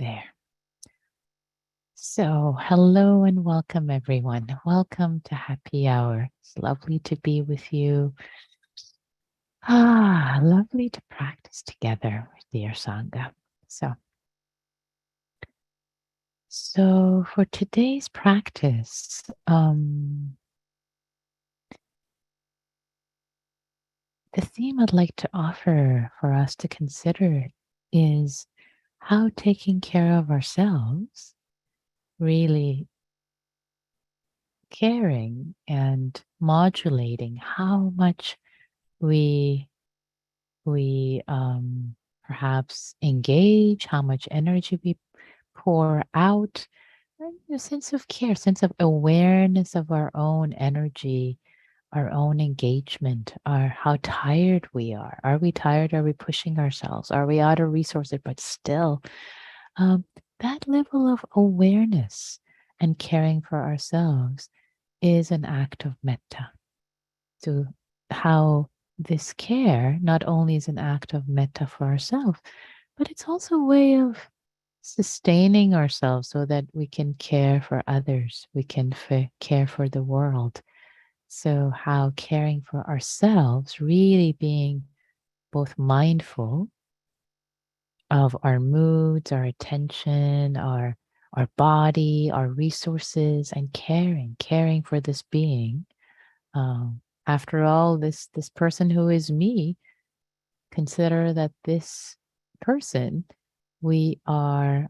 There. So, hello and welcome, everyone. Welcome to Happy Hour. It's lovely to be with you. Lovely to practice together with dear Sangha. So for today's practice, the theme I'd like to offer for us to consider is how taking care of ourselves, really caring and modulating how much we perhaps engage, how much energy we pour out, and a sense of care, sense of awareness of our own energy, our own engagement, our how tired we are. Are we tired? Are we pushing ourselves? Are we out of resources? But still, um, that level of awareness and caring for ourselves is an act of metta. To how this care not only is an act of metta for ourselves, but it's also a way of sustaining ourselves so that we can care for others, we can care for the world. So, how caring for ourselves, really being both mindful of our moods, our attention, our body, our resources, and caring for this being. After all, this person who is me, consider that this person, we are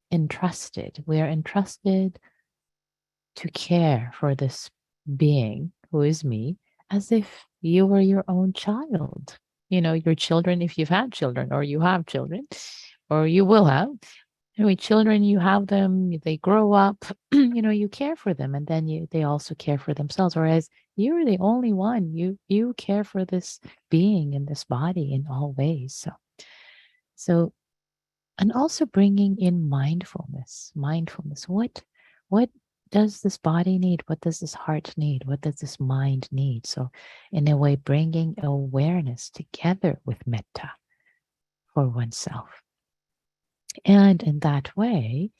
entrusted. We are entrusted to care for this being who is me as if you were your own child. You know, your children, if you've had children or you have children or you will have. Anyway, children, you have them, they grow up, you care for them, and then they also care for themselves. Whereas you're the only one, you care for this being in this body in all ways. So, and also bringing in mindfulness. What does this body need? What does this heart need? What does this mind need? So, in a way, bringing awareness together with metta for oneself. And in that way,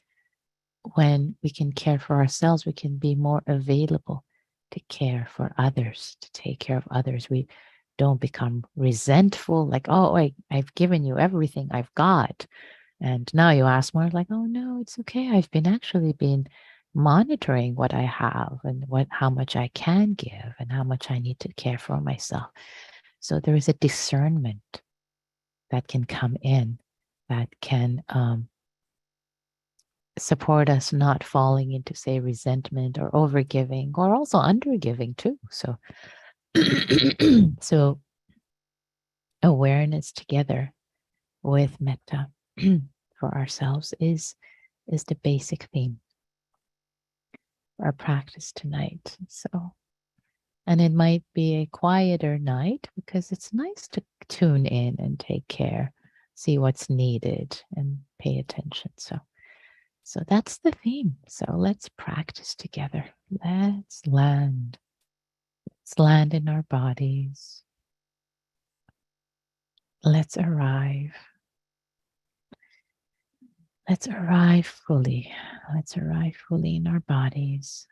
when we can care for ourselves, we can be more available to care for others, to take care of others. We don't become resentful, like, oh, I've given you everything I've got. And now you ask more like, oh no, it's okay. I've actually been monitoring what I have and how much I can give and how much I need to care for myself. So there is a discernment that can come in that can support us not falling into, say, resentment or overgiving or also undergiving too. So, so awareness together with metta for ourselves is the basic theme for our practice tonight. So, and it might be a quieter night because it's nice to tune in and take care, see what's needed, and pay attention. So that's the theme. So let's practice together. Let's land. Let's land in our bodies. Let's arrive. Let's arrive fully. Let's arrive fully in our bodies.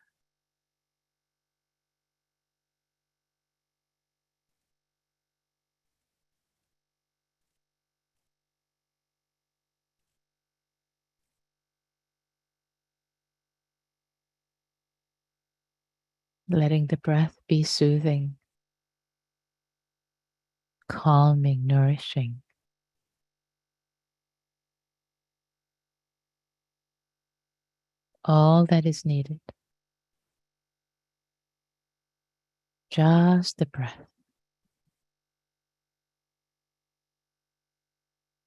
Letting the breath be soothing, calming, nourishing. All that is needed. Just the breath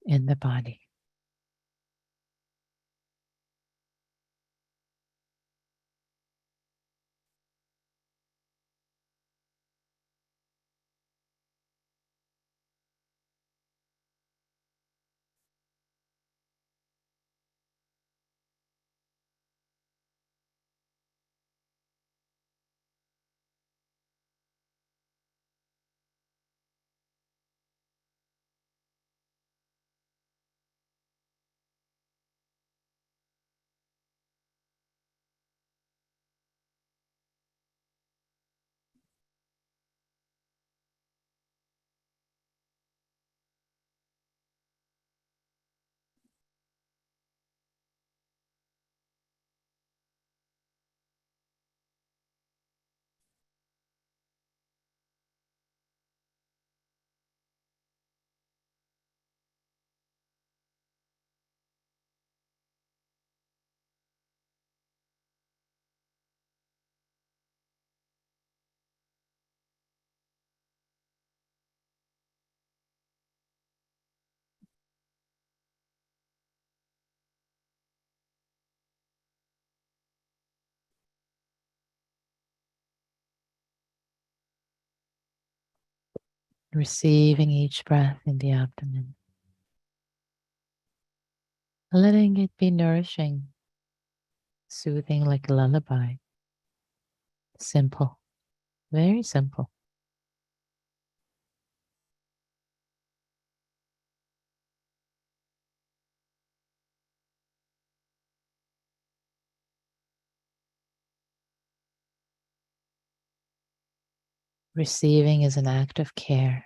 in the body. receiving each breath in the abdomen, letting it be nourishing, soothing like a lullaby. Simple, very simple. Receiving is an act of care.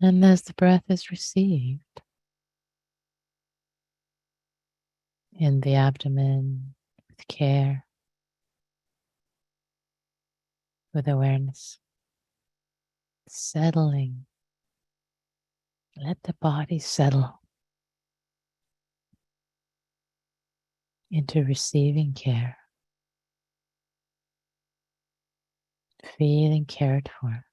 And as the breath is received in the abdomen with care, with awareness, settling, let the body settle into receiving care, feeling cared for.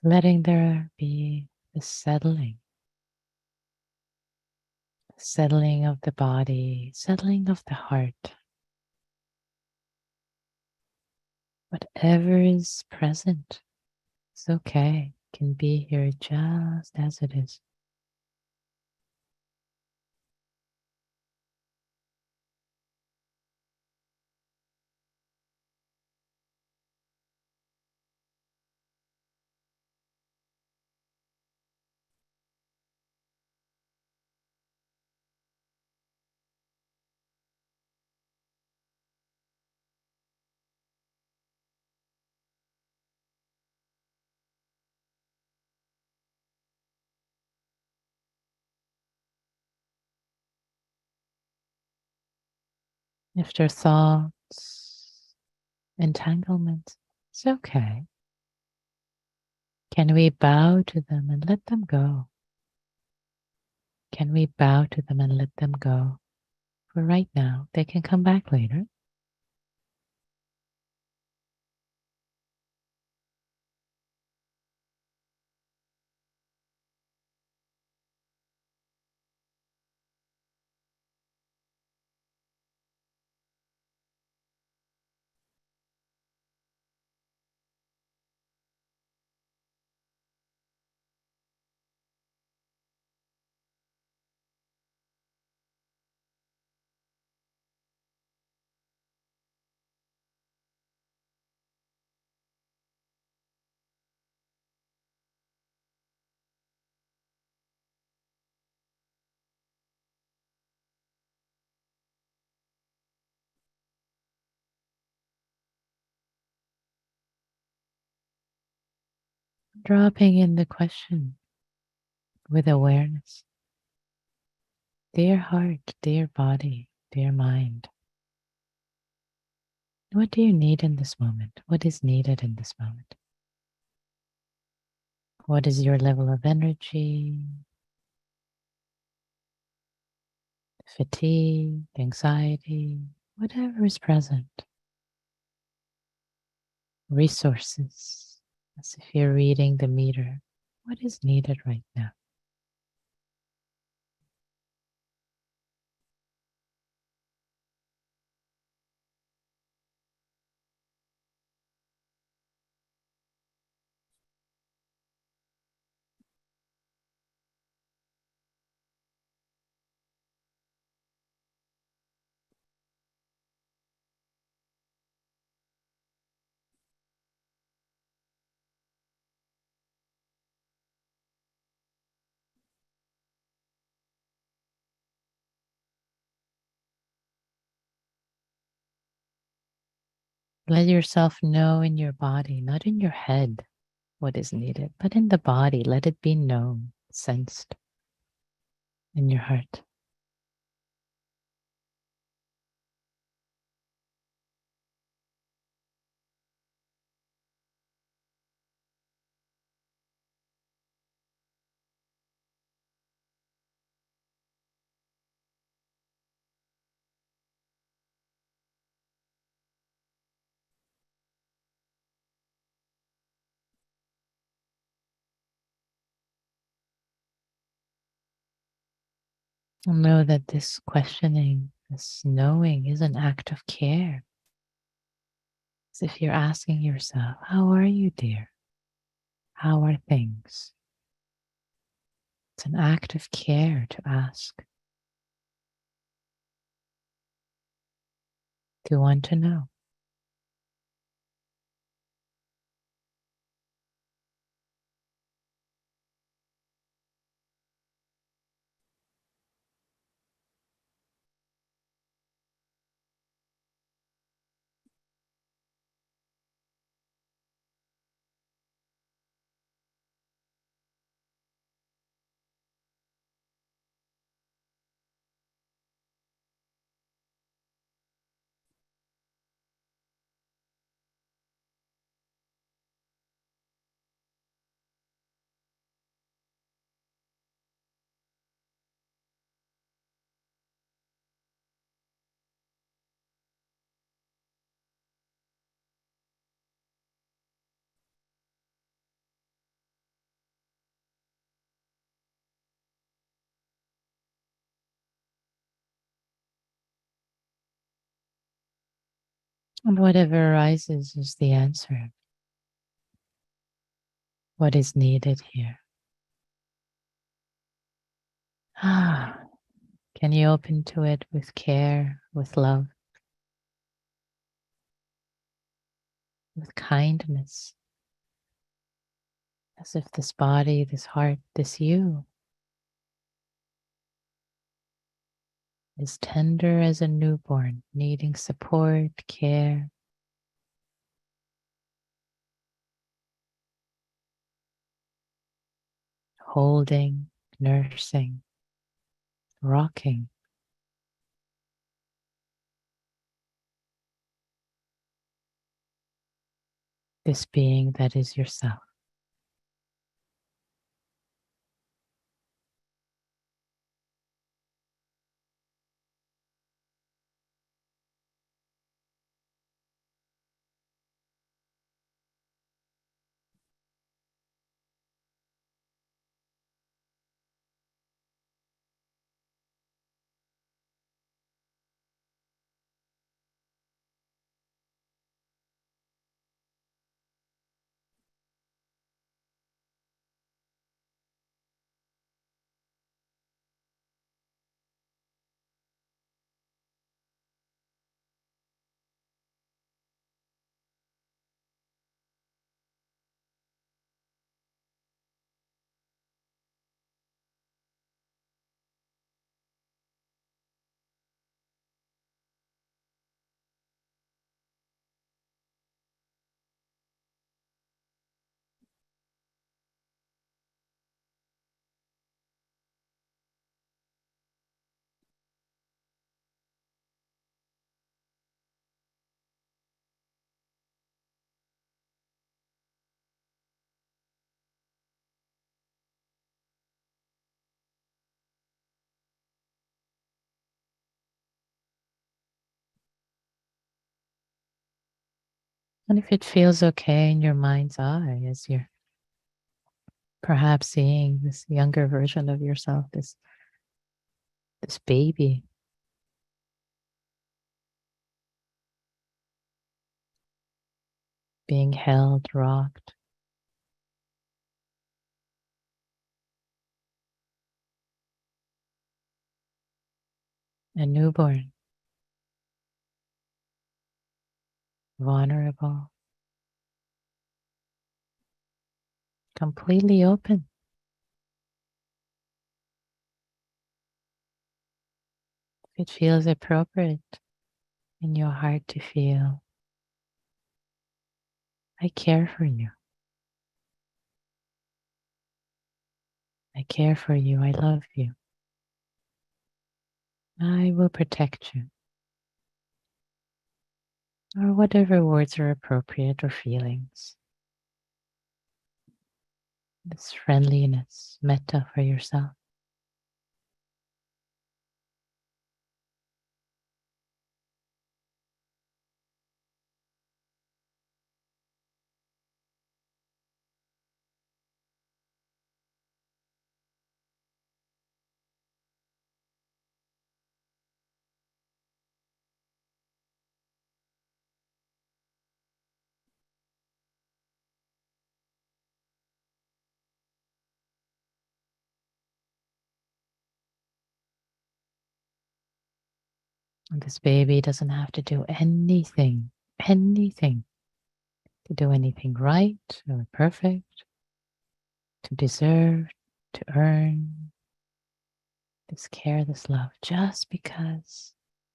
Letting there be the settling of the body, settling of the heart. Whatever is present is okay, can be here just as it is. If there are thoughts, entanglements, it's okay. Can we bow to them and let them go? Can we bow to them and let them go? For right now, they can come back later. Dropping in the question with awareness. Dear heart, dear body, dear mind, what do you need in this moment? What is needed in this moment? What is your level of energy, fatigue, anxiety, whatever is present? Resources, as if you're reading the meter. What is needed right now? Let yourself know in your body, not in your head, what is needed, but in the body. Let it be known, sensed in your heart. Know that this questioning, this knowing is an act of care. As if you're asking yourself, how are you, dear? How are things? It's an act of care to ask, to want to know. And whatever arises is the answer. What is needed here? Ah, can you open to it with care, with love, with kindness? As if this body, this heart, this you is tender as a newborn, needing support, care, holding, nursing, rocking. this being that is yourself. And if it feels okay in your mind's eye as you're perhaps seeing this younger version of yourself, this baby being held, rocked, a newborn, vulnerable, completely open. It feels appropriate in your heart to feel, I care for you. I care for you. I love you. I will protect you. Or whatever words are appropriate or feelings. This friendliness, metta for yourself. And this baby doesn't have to do anything, to do anything right or perfect, to deserve, to earn this care, this love,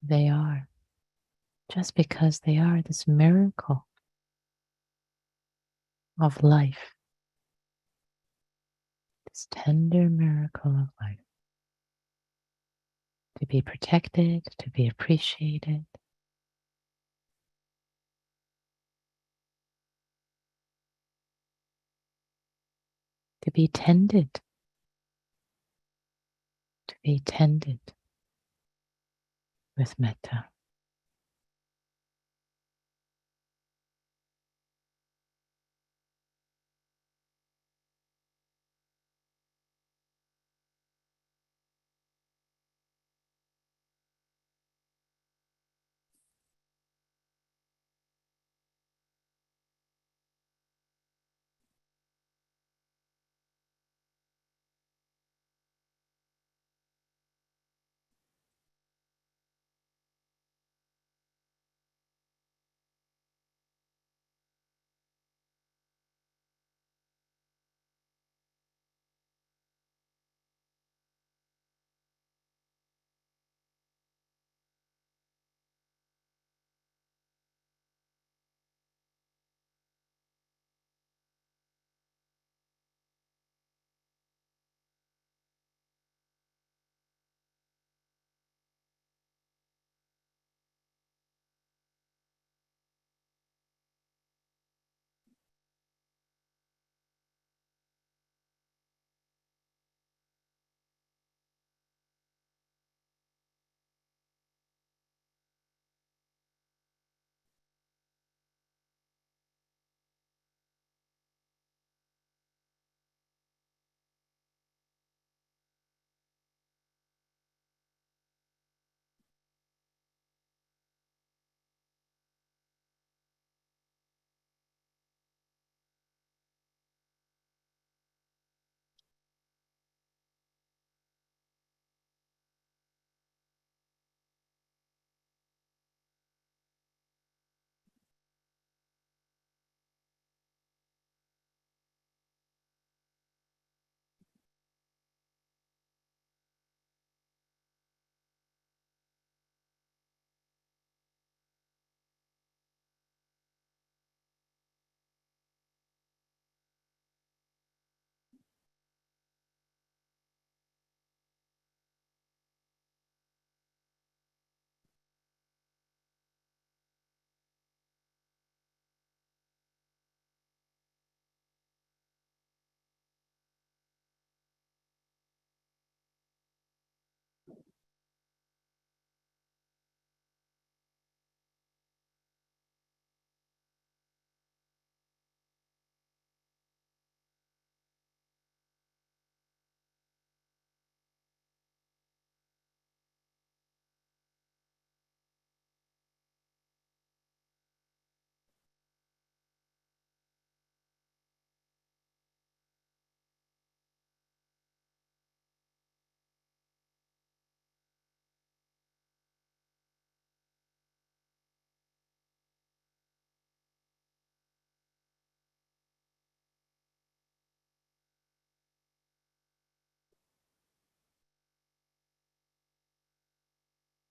they are, just because they are this miracle of life, this tender miracle of life, to be protected, to be appreciated, to be tended, to be tended with metta.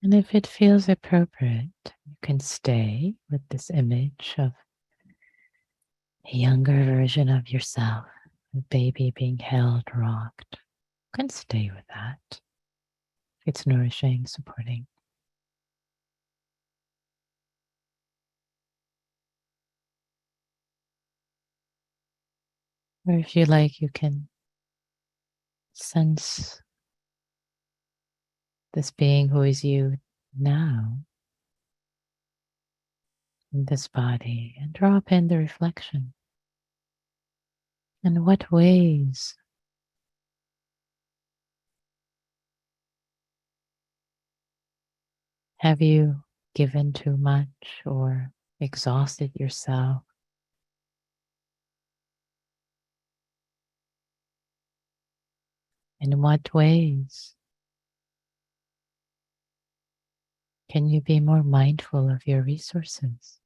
And if it feels appropriate, you can stay with this image of a younger version of yourself, a baby being held, rocked. You can stay with that. If it's nourishing, supporting. Or if you like, you can sense this being who is you now in this body and drop in the reflection. In what ways have you given too much or exhausted yourself? In what ways can you be more mindful of your resources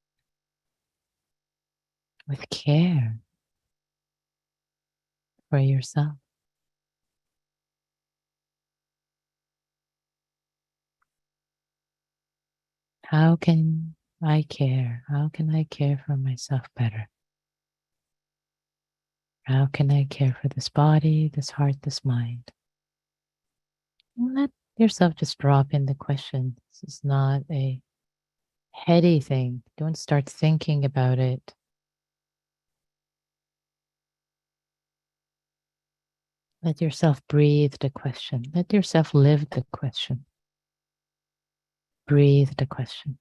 with care for yourself? How can I care? How can I care for myself better? How can I care for this body, this heart, this mind? Let yourself just drop in the question. This is not a heady thing. Don't start thinking about it. Let yourself breathe the question. Let yourself live the question. Breathe the question.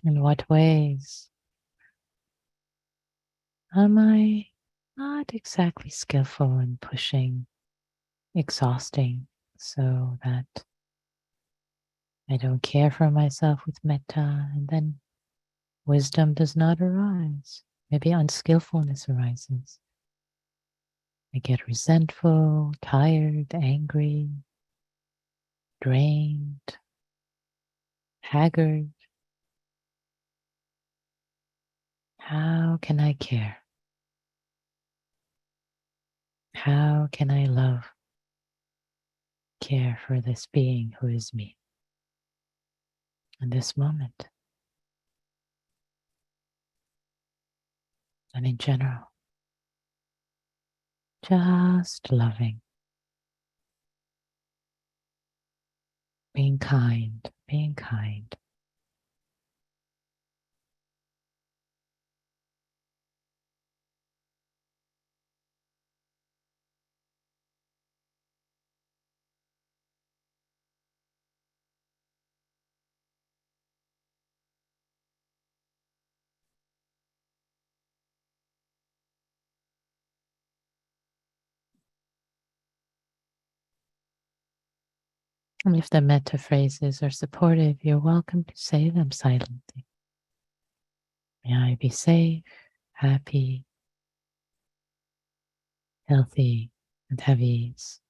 In what ways am I not exactly skillful in pushing, exhausting, so that I don't care for myself with metta, and then wisdom does not arise. Maybe unskillfulness arises. I get resentful, tired, angry, drained, haggard. How can I care? How can I love, care for this being who is me in this moment and in general? Just loving, being kind, being kind. And if the metta phrases are supportive, you're welcome to say them silently. May I be safe, happy, healthy, and have ease.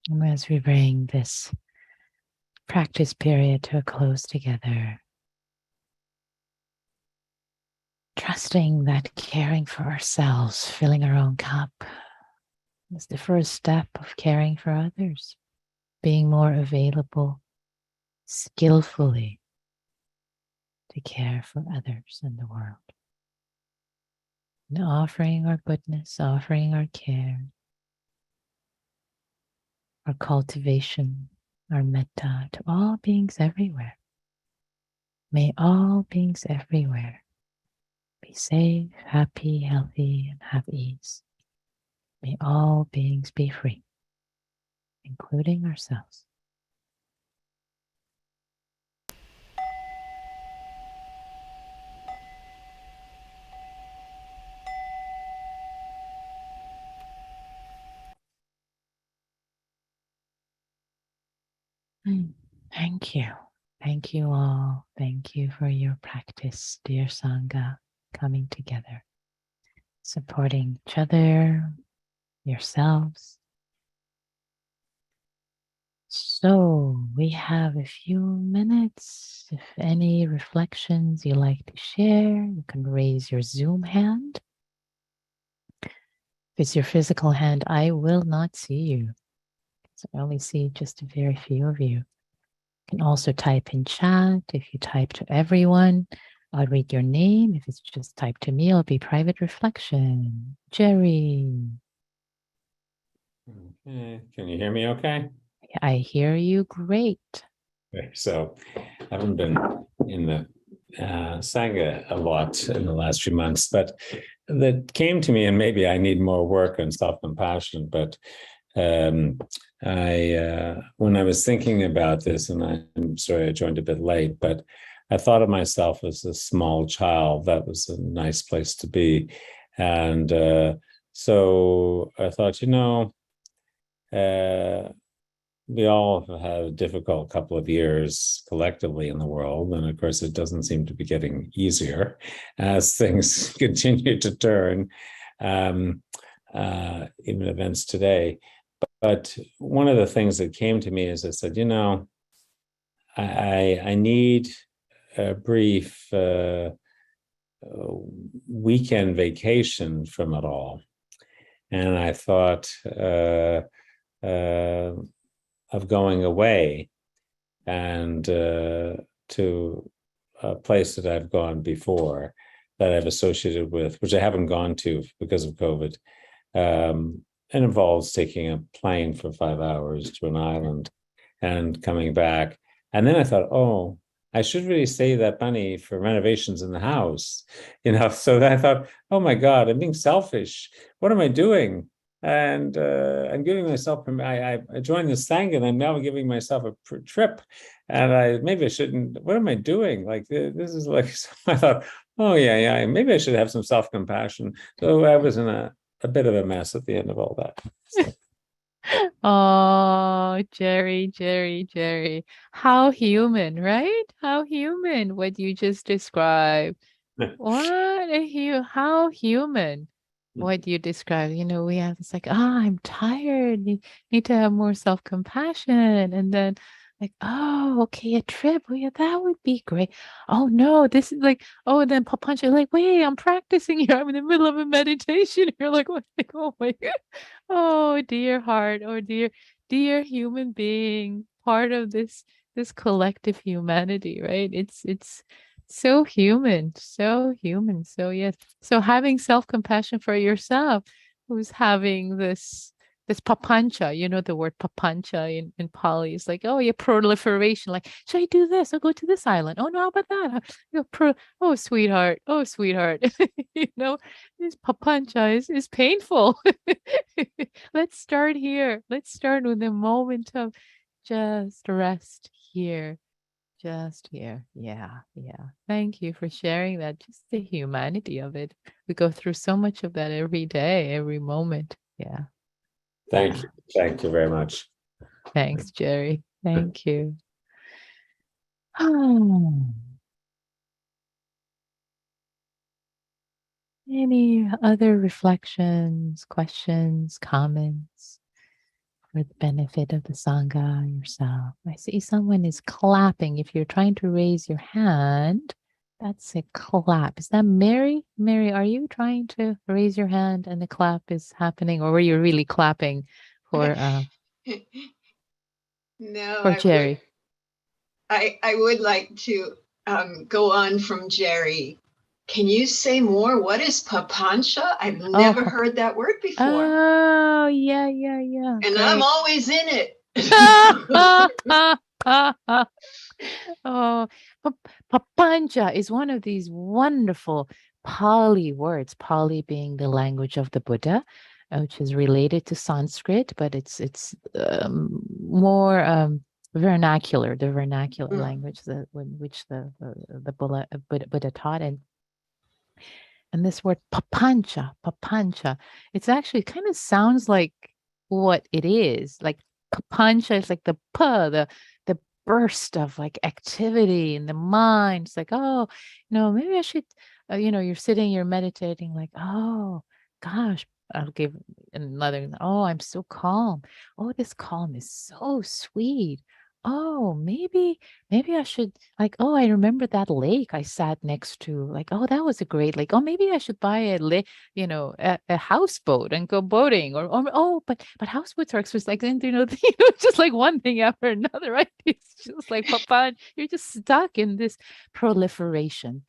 And as we bring this practice period to a close together, trusting that caring for ourselves, filling our own cup, is the first step of caring for others, being more available skillfully to care for others in the world. And offering our goodness, offering our care, our cultivation, our metta to all beings everywhere. May all beings everywhere be safe, happy, healthy, and have ease. May all beings be free, including ourselves. Thank you. Thank you all. Thank you for your practice, dear Sangha, coming together, supporting each other, yourselves. So we have a few minutes. If any reflections you like to share, you can raise your Zoom hand. If it's your physical hand, I will not see you. So I only see just a very few of you. You can also type in chat. If you type to everyone, I'll read your name. If it's just type to me, it'll be private reflection. Jerry. Okay. Can you hear me okay? I hear you great. Okay. So I haven't been in the Sangha a lot in the last few months, but that came to me, and maybe I need more work on self-compassion, but when I was thinking about this, and I'm sorry I joined a bit late, but I thought of myself as a small child. That was a nice place to be. And so I thought, we all have had a difficult couple of years collectively in the world. And of course, it doesn't seem to be getting easier as things continue to turn, even events today. But one of the things that came to me is I said, I need a brief weekend vacation from it all. And I thought of going away and to a place that I've gone before, that I've associated with, which I haven't gone to because of COVID. It involves taking a plane for 5 hours to an island and coming back. And then I thought, oh, I should really save that money for renovations in the house, So then I thought, oh my God, I'm being selfish. What am I doing? And I'm giving myself. I joined the Sangha, and I'm now giving myself a trip. And maybe I shouldn't. What am I doing? Like this is like. I thought, oh yeah. Maybe I should have some self-compassion. So I was in a bit of a mess at the end of all that. So. Oh, Jerry. How human, right? How human what you just described. How human what you described. We have this like, I'm tired. Need to have more self-compassion. And then like, oh, okay, a trip. Oh yeah, that would be great. Oh no, this is like, oh, and then Papancha, like, wait, I'm practicing here. I'm in the middle of a meditation. You're like, what? Like, oh my God. Oh dear heart. Oh dear human being, part of this collective humanity, right? It's so human, so human. So yes. So having self-compassion for yourself, who's having this papancha, the word papancha in Pali is like, oh yeah, proliferation. Like, should I do this? I'll go to this island. Oh no, how about that? Oh sweetheart, oh sweetheart. This papancha is painful. Let's start here. Let's start with a moment of just rest here. Just here. Yeah. Thank you for sharing that. Just the humanity of it. We go through so much of that every day, every moment. Yeah. Thank you. Thank you very much. Thanks, Jerry. Thank you. Any other reflections, questions, comments? for the benefit of the Sangha, yourself. I see someone is clapping. If you're trying to raise your hand, that's a clap. Is that Mary? Mary, are you trying to raise your hand and the clap is happening, or were you really clapping No, for Jerry? I would like to go on from Jerry. Can you say more? What is papancha? I've never heard that word before. Oh, yeah. And Great. I'm always in it. Oh, papanja is one of these wonderful Pali words, Pali being the language of the Buddha, which is related to Sanskrit, but it's more vernacular, the vernacular language that which the Buddha taught. And this word papancha, it's actually kind of sounds like what it is. Like papancha is like the the burst of like activity in the mind. It's like, oh, maybe I should, you're sitting, you're meditating, like, oh gosh, I'll give another, oh, I'm so calm. Oh, this calm is so sweet. Oh, maybe I should, like, oh, I remember that lake I sat next to. Like, oh, that was a great lake. Oh, maybe I should buy a houseboat and go boating. Or oh, but houseboats are expensive. Like, then just like one thing after another, right? It's just like papa, you're just stuck in this proliferation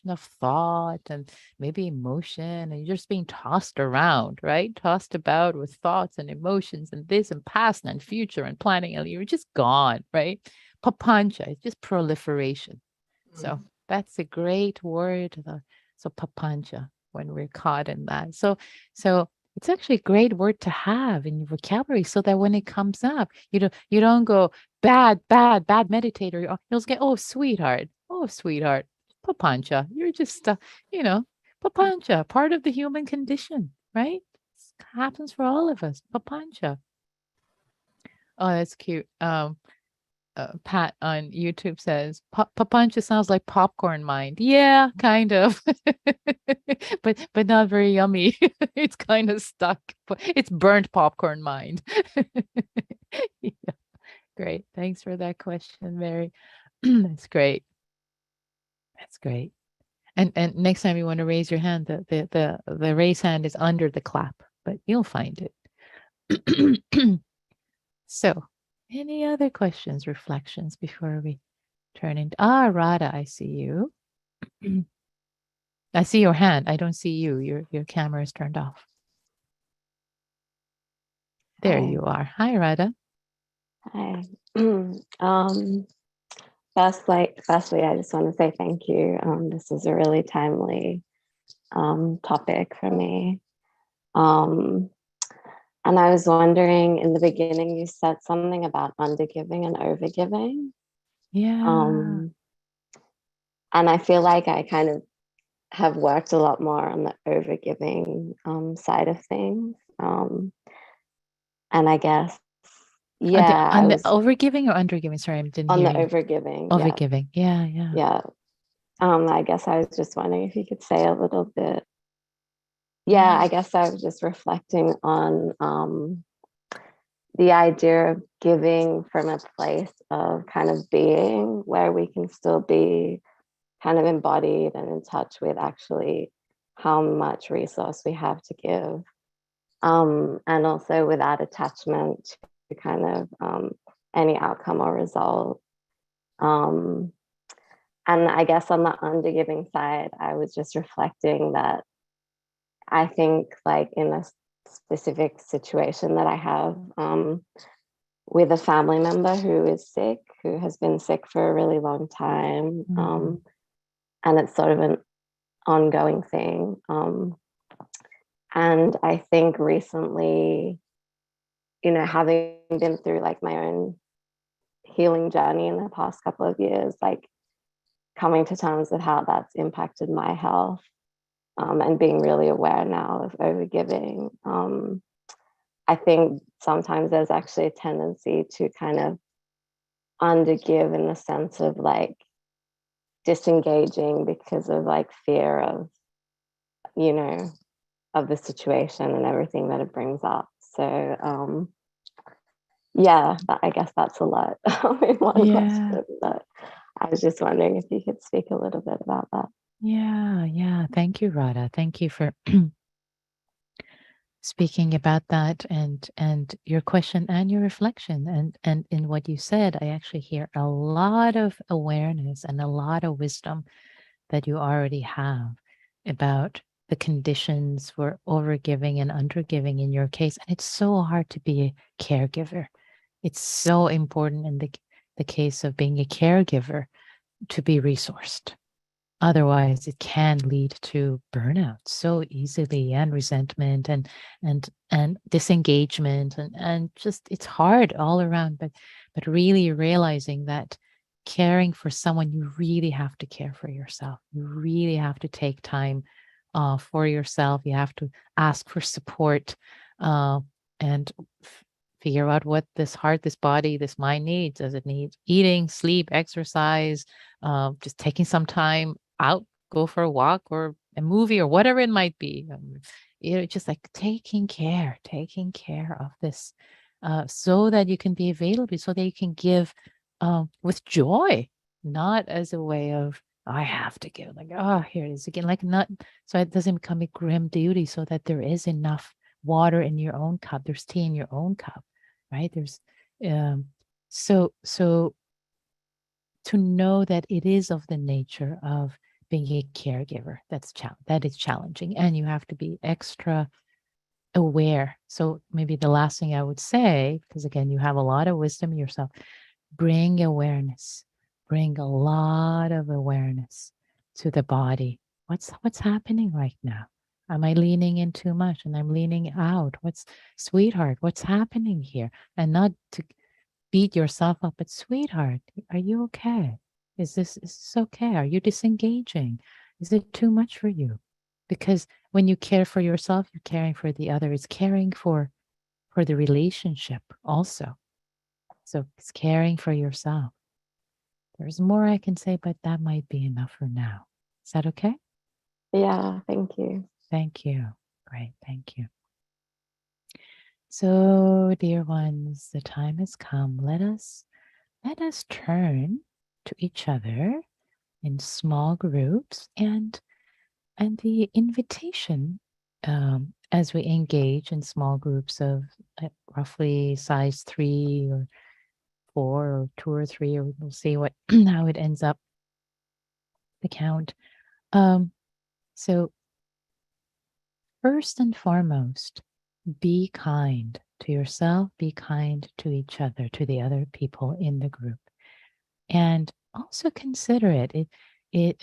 of thought and maybe emotion, and you're just being tossed around, right? Tossed about with thoughts and emotions and this and past and future and planning, and you're just gone, right? Papancha, it's just proliferation. So that's a great word. So papancha, when we're caught in that. So it's actually a great word to have in your vocabulary, so that when it comes up, you don't go bad meditator. You'll get, oh sweetheart, papancha. You're just papancha, part of the human condition, right? It happens for all of us. Papancha. Oh, that's cute. Pat on YouTube says, Papancha sounds like popcorn mind. Yeah, kind of. but not very yummy. It's kind of stuck. It's burnt popcorn mind. Yeah, great. Thanks for that question, Mary. That's great. That's great. And next time you want to raise your hand, the raise hand is under the clap, but you'll find it. So, any other questions, reflections before we turn into Radha, I see you. I see your hand. I don't see you. Your camera is turned off. There you are. Hi, Radha. Hi. Firstly, I just want to say thank you. This is a really timely topic for me. And I was wondering, in the beginning, you said something about undergiving and overgiving. Yeah. And I feel like I kind of have worked a lot more on the overgiving side of things. And I guess, On the overgiving or undergiving? Sorry, I didn't hear you. Overgiving. Overgiving. Yeah. Yeah. I guess I was just wondering if you could say a little bit. Yeah, I guess I was just reflecting on the idea of giving from a place of kind of being, where we can still be kind of embodied and in touch with actually how much resource we have to give. And also without attachment to kind of any outcome or result. And I guess on the undergiving side, I was just reflecting that I think, like, in a specific situation that I have with a family member who is sick, who has been sick for a really long time, and it's sort of an ongoing thing. And I think recently, having been through like my own healing journey in the past couple of years, like coming to terms with how that's impacted my health, and being really aware now of overgiving. I think sometimes there's actually a tendency to kind of undergive in the sense of like disengaging because of like fear of, of the situation and everything that it brings up. So Yeah, I guess that's a lot in one Yeah. question, but I was just wondering if you could speak a little bit about that. Yeah. Thank you, Radha. Thank you for speaking about that and your question and your reflection. And in what you said, I actually hear a lot of awareness and a lot of wisdom that you already have about the conditions for overgiving and undergiving in your case. And it's so hard to be a caregiver. It's so important in the case of being a caregiver to be resourced. Otherwise, it can lead to burnout so easily, and resentment and disengagement, and just it's hard all around. But really realizing that caring for someone, you really have to care for yourself. You really have to take time for yourself. You have to ask for support and figure out what this heart, this body, this mind needs. Does it need eating, sleep, exercise, just taking some time out, go for a walk or a movie or whatever it might be. Just like taking care of this so that you can be available, so that you can give with joy, not as a way of, I have to give, like, oh, here it is again, like not, so it doesn't become a grim duty, so that there is enough water in your own cup, there's tea in your own cup, right? There's, so to know that it is of the nature of being a caregiver that is challenging, and you have to be extra aware. So maybe the last thing I would say, because again, you have a lot of wisdom yourself, bring awareness, bring a lot of awareness to the body. What's happening right now? Am I leaning in too much and I'm leaning out? Sweetheart, what's happening here? And not to beat yourself up, but sweetheart, are you okay? Is this okay? Are you disengaging? Is it too much for you? Because when you care for yourself, you're caring for the other. It's caring for the relationship also. So it's caring for yourself. There's more I can say, but that might be enough for now. Is that okay? Yeah, thank you. Thank you. Great. Thank you. So, dear ones, the time has come. Let us turn to each other in small groups, and the invitation, as we engage in small groups of roughly size 3 or 4 or 2 or 3, or we'll see what how it ends up, the count. So first and foremost, be kind to yourself, be kind to each other, to the other people in the group. And also consider it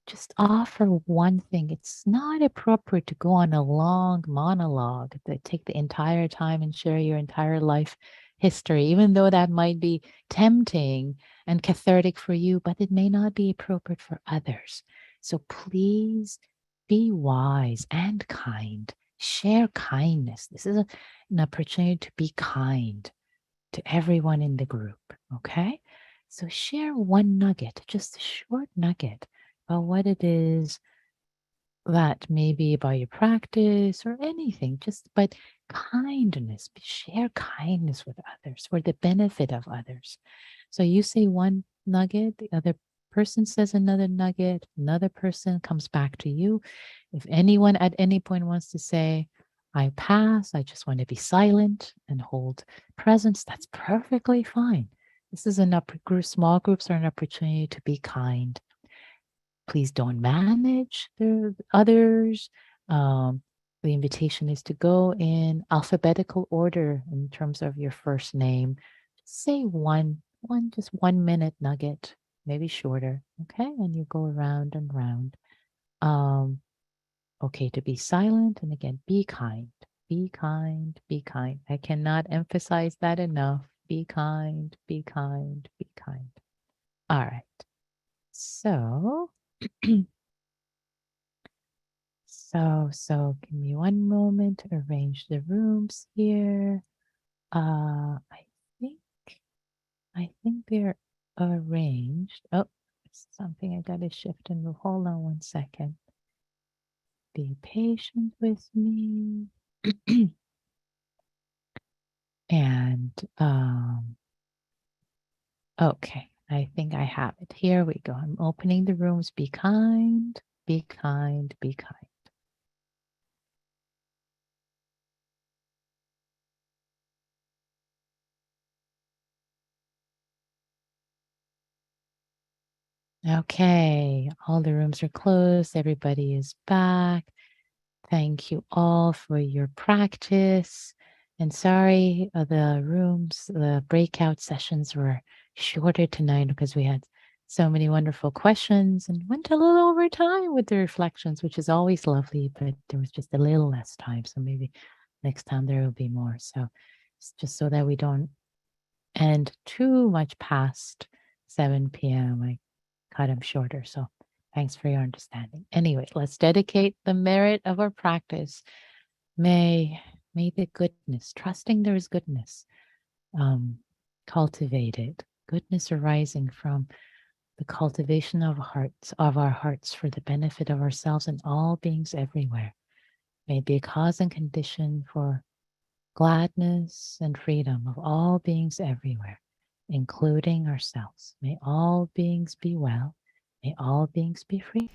just offer one thing. It's not appropriate to go on a long monologue that take the entire time and share your entire life history, even though that might be tempting and cathartic for you, but it may not be appropriate for others. So please be wise and kind. Share kindness. This is an opportunity to be kind to everyone in the group, okay? So share one nugget, just a short nugget about what it is that maybe about your practice or anything, just but kindness. Share kindness with others for the benefit of others. So you say one nugget, the other person says another nugget, another person comes back to you. If anyone at any point wants to say, I pass, I just want to be silent and hold presence, that's perfectly fine. This is small groups are an opportunity to be kind. Please don't manage the others. The invitation is to go in alphabetical order in terms of your first name. Just say just 1 minute nugget, maybe shorter. Okay. And you go around and round. Okay, to be silent. And again, be kind, be kind, be kind. I cannot emphasize that enough. Be kind, be kind, be kind. All right. So, so give me one moment to arrange the rooms here. think I think they're arranged. Oh, something I gotta shift and move. Hold on one second. Be patient with me. And okay, I think I have it. Here we go. I'm opening the rooms. Be kind, be kind, be kind. Okay, all the rooms are closed. Everybody is back. Thank you all for your practice. And sorry, the breakout sessions were shorter tonight because we had so many wonderful questions and went a little over time with the reflections, which is always lovely, but there was just a little less time. So maybe next time there will be more. So it's just so that we don't end too much past 7 p.m. I cut them shorter. So thanks for your understanding. Anyway, let's dedicate the merit of our practice. May the goodness, trusting there is goodness, cultivated, goodness arising from the cultivation of our hearts for the benefit of ourselves and all beings everywhere. May it be a cause and condition for gladness and freedom of all beings everywhere, including ourselves. May all beings be well. May all beings be free.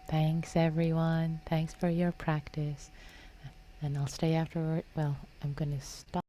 Thanks, everyone. Thanks for your practice. And I'll stay afterward. Well, I'm going to stop.